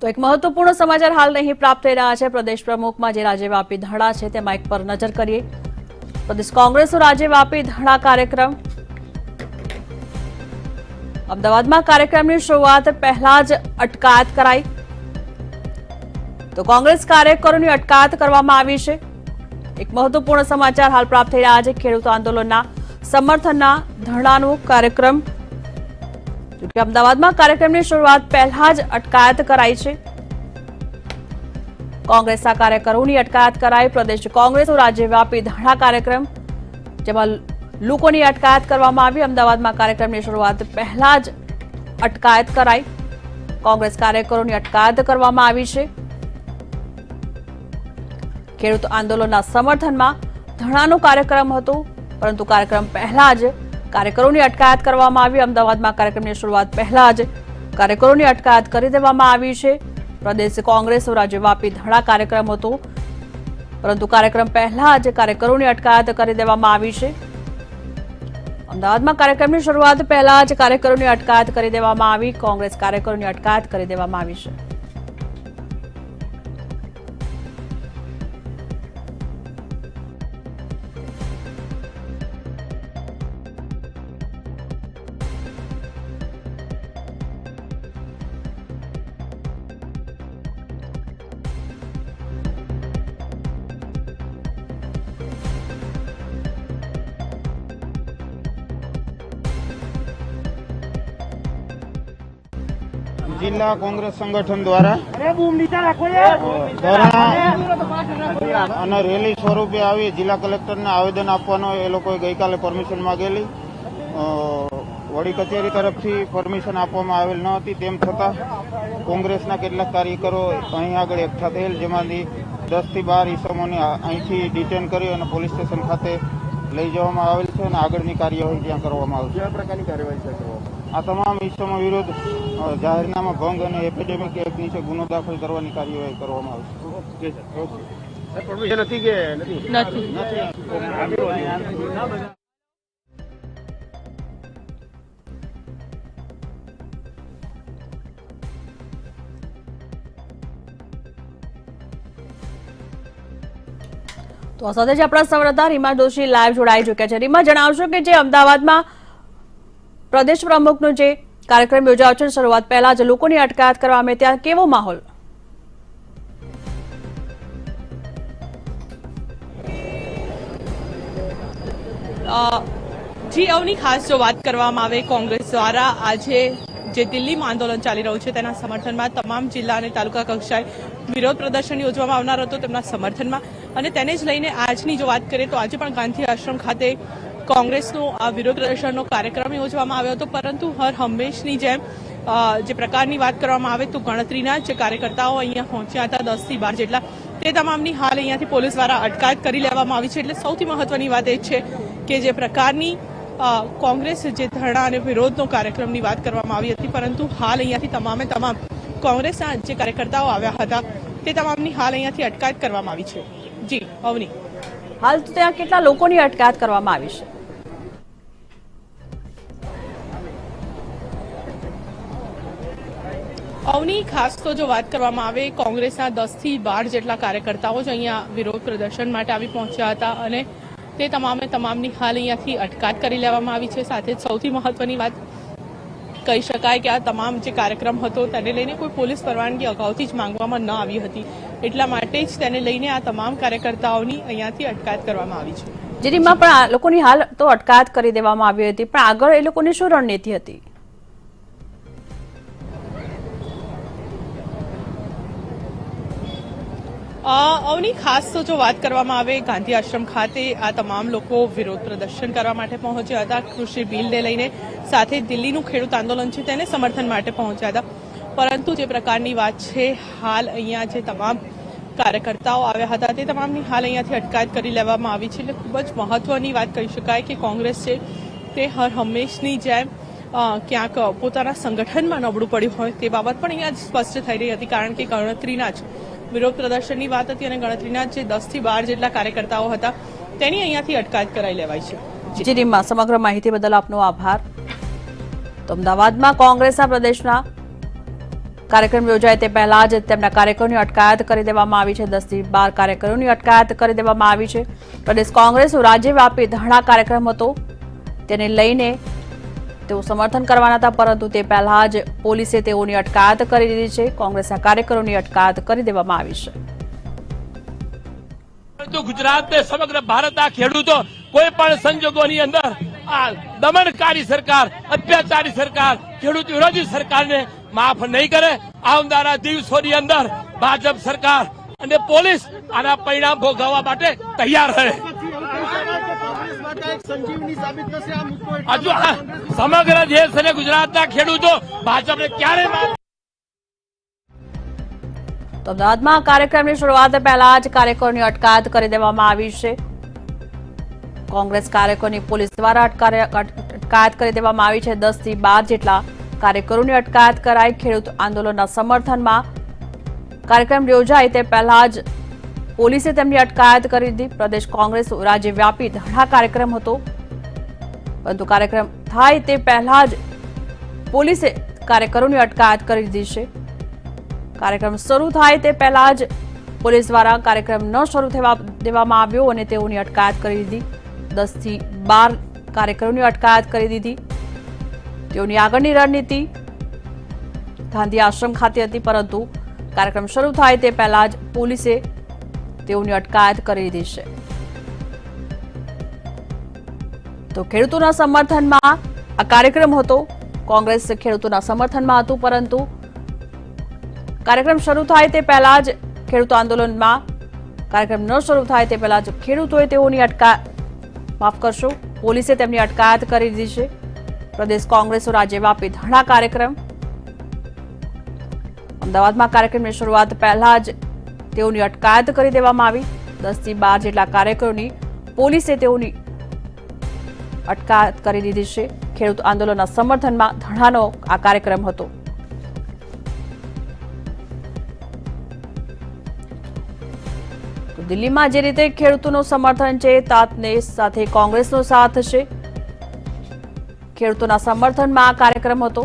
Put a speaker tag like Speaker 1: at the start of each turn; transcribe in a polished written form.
Speaker 1: તો એક મહત્વપૂર્ણ સમાચાર હાલ નહીં પ્રાપ્ત થઈ રહ્યા છે। પ્રદેશ પ્રમુખમાં જે રાજ્યવ્યાપી ધરણા છે તેમાં એક પર નજર કરીએ। પ્રદેશ કોંગ્રેસનો રાજ્યવ્યાપી ધરણા કાર્યક્રમ અમદાવાદમાં કાર્યક્રમની શરૂઆત પહેલા જ અટકાયત કરાઈ। તો કોંગ્રેસ કાર્યકરોની અટકાયત કરવામાં આવી છે। એક મહત્વપૂર્ણ સમાચાર હાલ પ્રાપ્ત થઈ રહ્યા છે। ખેડૂત આંદોલનના સમર્થનના ધરણાનો કાર્યક્રમ અમદાવાદમાં કાર્યક્રમની શરૂઆત પહેલા જ અટકાયત કરાઈ છે। કોંગ્રેસના કાર્યકરોની અટકાયત કરાઈ। પ્રદેશ કોંગ્રેસનો રાજ્યવ્યાપી ધરણા કાર્યક્રમ જેમાં લોકોની અટકાયત કરવામાં આવી। અમદાવાદમાં કાર્યક્રમની શરૂઆત પહેલા જ અટકાયત કરાઈ। કોંગ્રેસ કાર્યકરોની અટકાયત કરવામાં આવી છે। ખેડૂત આંદોલનના સમર્થનમાં ધરણાનો કાર્યક્રમ હતો, પરંતુ કાર્યક્રમ પહેલા જ કાર્યકરોની અટકાયત કરવામાં આવી। અમદાવાદમાં કાર્યક્રમની શરૂઆત પહેલા જ કાર્યકરોની અટકાયત કરી દેવામાં આવી છે। પ્રદેશ કોંગ્રેસનો રાજ્યવ્યાપી ધરણા કાર્યક્રમ હતો, પરંતુ કાર્યક્રમ પહેલા જ કાર્યકરોની અટકાયત કરી દેવામાં આવી છે। અમદાવાદમાં કાર્યક્રમની શરૂઆત પહેલા જ કાર્યકરોની અટકાયત કરી દેવામાં આવી। કોંગ્રેસ કાર્યકરોની અટકાયત કરી દેવામાં આવી છે।
Speaker 2: जिला कांग्रेस संगठन द्वारा धरना અને રેલી સ્વરૂપે આવી જિલ્લા કલેક્ટરને આવેદન આપવાનો એ લોકોએ ગઈકાલે પરમિશન માંગેલી। વડી કચેરી તરફથી પરમિશન આપવામાં આવેલ ન હતી। તેમ છતાં કોંગ્રેસના કેટલાક કાર્યકરો અહીં આગળ એકઠા થયેલ, જેમાંથી 10 થી 12 ઈસમોને અહીંથી ડિટેન કરી અને પોલીસ સ્ટેશન ખાતે લઈ જવામાં આવેલ છે અને આગળની કાર્યવાહી ત્યાં કરવામાં આવશે। કયા પ્રકારની કાર્યવાહી કરવામાં? આ તમામ ઈસમો વિરુદ્ધ જાહેરનામા ભંગ અને એપિડેમિક એક્ટ નીચે ગુનો દાખલ કરવાની કાર્યવાહી કરવામાં આવશે।
Speaker 1: તો આ સાથે જ આપણા સંવાદદાતા રીમા દોશી લાઈવ જોડાઈ ચૂક્યા છે। રીમા, જણાવશો કે જે અમદાવાદમાં પ્રદેશ પ્રમુખનો જે કાર્યક્રમ યોજાયો છે, શરૂઆત પહેલા જ લોકોની અટકાયત કરવામાં આવી, ત્યાં કેવો માહોલ?
Speaker 3: જી અવની, ખાસ જો વાત કરવામાં આવે કોંગ્રેસ દ્વારા આજે જે દિલ્હીમાં આંદોલન ચાલી રહ્યું છે તેના સમર્થનમાં તમામ જિલ્લા અને તાલુકા કક્ષાએ વિરોધ પ્રદર્શન યોજવામાં આવનાર હતો તેમના સમર્થનમાં, અને તેને જ લઈને આજની જો વાત કરીએ તો આજે પણ ગાંધી આશ્રમ ખાતે કોંગ્રેસનો આ વિરોધ પ્રદર્શનનો કાર્યક્રમ યોજવામાં આવ્યો હતો। પરંતુ હર હંમેશની જેમ જે પ્રકારની વાત કરવામાં આવે તો ગણતરીના જે કાર્યકર્તાઓ અહીંયા પહોંચ્યા હતા 10 થી 12 જેટલા, તે તમામની હાલ અહીંયાથી પોલીસ દ્વારા અટકાયત કરી લેવામાં આવી છે। એટલે સૌથી મહત્વની વાત એ છે કે જે પ્રકારની કોંગ્રેસ જે ધરણા અને વિરોધનો કાર્યક્રમની વાત કરવામાં આવી હતી, પરંતુ હાલ અહીંયાથી તમામ કોંગ્રેસના જે કાર્યકર્તાઓ આવ્યા હતા તે તમામની હાલ અહીંયાથી અટકાયત કરવામાં આવી છે। જી અવની,
Speaker 1: હાલ તો ત્યાં કેટલા લોકોની અટકાયત કરવામાં આવી છે?
Speaker 3: અવની, ખાસ તો જો વાત કરવામાં આવે કોંગ્રેસના 10 થી 12 જેટલા કાર્યકર્તાઓ જ અહીંયા વિરોધ પ્રદર્શન માટે આવી પહોંચ્યા હતા અને તે તમામની હાલ અહીંયાથી અટકાયત કરી લેવામાં આવી છે। સાથે જ સૌથી મહત્વની વાત કહી શકાય કે આ તમામ જે કાર્યક્રમ હતો તેને લઈને કોઈ પોલીસ પરવાનગી અગાઉથી જ માંગવામાં ન આવી હતી, એટલા માટે જ તેને લઈને આ તમામ કાર્યકર્તાઓની અહીંયાથી અટકાયત કરવામાં આવી છે।
Speaker 1: જેમાં પણ આ લોકોની હાલ તો અટકાયત કરી દેવામાં આવી હતી, પણ આગળ એ લોકોની શું રણનીતિ હતી?
Speaker 3: અવની, ખાસ તો જો વાત કરવામાં આવે ગાંધી આશ્રમ ખાતે આ તમામ લોકો વિરોધ પ્રદર્શન કરવા માટે પહોંચ્યા હતા। કૃષિ બિલને લઈને સાથે દિલ્હીનું ખેડૂત આંદોલન છે તેને સમર્થન માટે પહોંચ્યા હતા, પરંતુ જે પ્રકારની વાત છે હાલ અહીંયા જે તમામ કાર્યકર્તાઓ આવ્યા હતા તે તમામની હાલ અહીંયાથી અટકાયત કરી લેવામાં આવી છે। એટલે ખૂબ જ મહત્વની વાત કહી શકાય કે કોંગ્રેસ છે તે હર હંમેશની જેમ ક્યાંક પોતાના સંગઠનમાં નબળું પડ્યું હોય તે બાબત પણ અહીંયા સ્પષ્ટ થઈ રહી હતી, કારણ કે ગણતરીના જ વિરોધ પ્રદર્શનની વાત હતી અને ગણતરીના જે 10 થી 12 જેટલા કાર્યકર્તાઓ હતા તેની અહીંયાથી અટકાયત કરાઈ લેવાઈ છે।
Speaker 1: જી રીમા, સમગ્ર માહિતી બદલ આપનો આભાર। તો અમદાવાદમાં કોંગ્રેસના પ્રદેશના કાર્યક્રમ યોજાય તે પહેલા જ તેમના કાર્યકરોની અટકાયત કરી દેવામાં આવી છે. 10 થી 12 કાર્યકરોની અટકાયત કરી દેવામાં આવી છે. પ્રદેશ કોંગ્રેસનો રાજ્યવ્યાપી ધરણા કાર્યક્રમ હતો, તેને લઈને તેઓ સમર્થન કરવાના હતા, પરંતુ તે પહેલા જ પોલીસે તેઓની અટકાયત કરી દીધી છે. કોંગ્રેસના કાર્યકરોની અટકાયત કરી દેવામાં આવી છે.
Speaker 4: તો ગુજરાત ને સમગ્ર ભારત આ ખેડૂતો કોઈ પણ સંજોગોની અંદર આ દમનકારી સરકાર, અત્યાચારી સરકાર, ખેડૂત વિરોધી સરકારને માફ નહીં કરે. આવનારા દિવસોની અંદર ભાજપ સરકાર અને પોલીસ આના પરિણામ ભોગવવા માટે તૈયાર રહે. હજુ સમગ્ર દેશ અને ગુજરાતના ખેડૂતો ભાજપને ક્યારે માફ.
Speaker 1: તો અમદાવાદમાં કાર્યક્રમની શરૂઆત પહેલા જ કાર્યકરોની અટકાયત કરી દેવામાં આવી છે. કોંગ્રેસ કાર્યકરોની પોલીસ દ્વારા અટકાયત કરી દેવામાં આવી છે. 10 થી 12 જેટલા કાર્યકરોની અટકાયત કરાઈ. ખેડૂત આંદોલનના સમર્થનમાં કાર્યક્રમ યોજાય તે પહેલા જ પોલીસે તેમની અટકાયત કરી દીધી. પ્રદેશ કોંગ્રેસ રાજ્યવ્યાપી ધરણા કાર્યક્રમ હતો, પરંતુ કાર્યક્રમ થાય તે પહેલા જ પોલીસે કાર્યકરોની અટકાયત કરી દીધી છે. કાર્યક્રમ શરૂ થાય તે પહેલા જ પોલીસ દ્વારા કાર્યક્રમ ન શરૂ થવા દેવામાં આવ્યો અને તેઓની અટકાયત કરી દીધી. 10 થી 12 કાર્યકરોની અટકાયત કરી દીધી. તેઓની આગળની રણનીતિ ગાંધી આશ્રમ ખાતે હતી, પરંતુ કાર્યક્રમ શરૂ થાય તે પહેલા જ પોલીસે તેઓની અટકાયત કરી દીધી છે. તો ખેડૂતોના સમર્થનમાં આ કાર્યક્રમ હતો. કોંગ્રેસ ખેડૂતોના સમર્થનમાં હતું, પરંતુ કાર્યક્રમ શરૂ થાય તે પહેલા જ ખેડૂત આંદોલનમાં કાર્યક્રમ ન શરૂ થાય તે પહેલા જ ખેડૂતોએ તેઓની પોલીસે તેમની અટકાયત કરી દીધી છે. પ્રદેશ કોંગ્રેસનો રાજ્યવ્યાપી ધરણા કાર્યક્રમ અમદાવાદમાં કાર્યક્રમની શરૂઆત પહેલા જ તેઓની અટકાયત કરી દેવામાં આવી. 10 થી 12 જેટલા કાર્યકરોની પોલીસે તેઓની અટકાયત કરી દીધી છે. ખેડૂત આંદોલનના સમર્થનમાં ધરણાનો આ કાર્યક્રમ હતો. દિલ્હીમાં જે રીતે ખેડૂતોનું સમર્થન છે, તાતને સાથે કોંગ્રેસનો સાથ છે. ખેડૂતોના સમર્થનમાં આ કાર્યક્રમ હતો.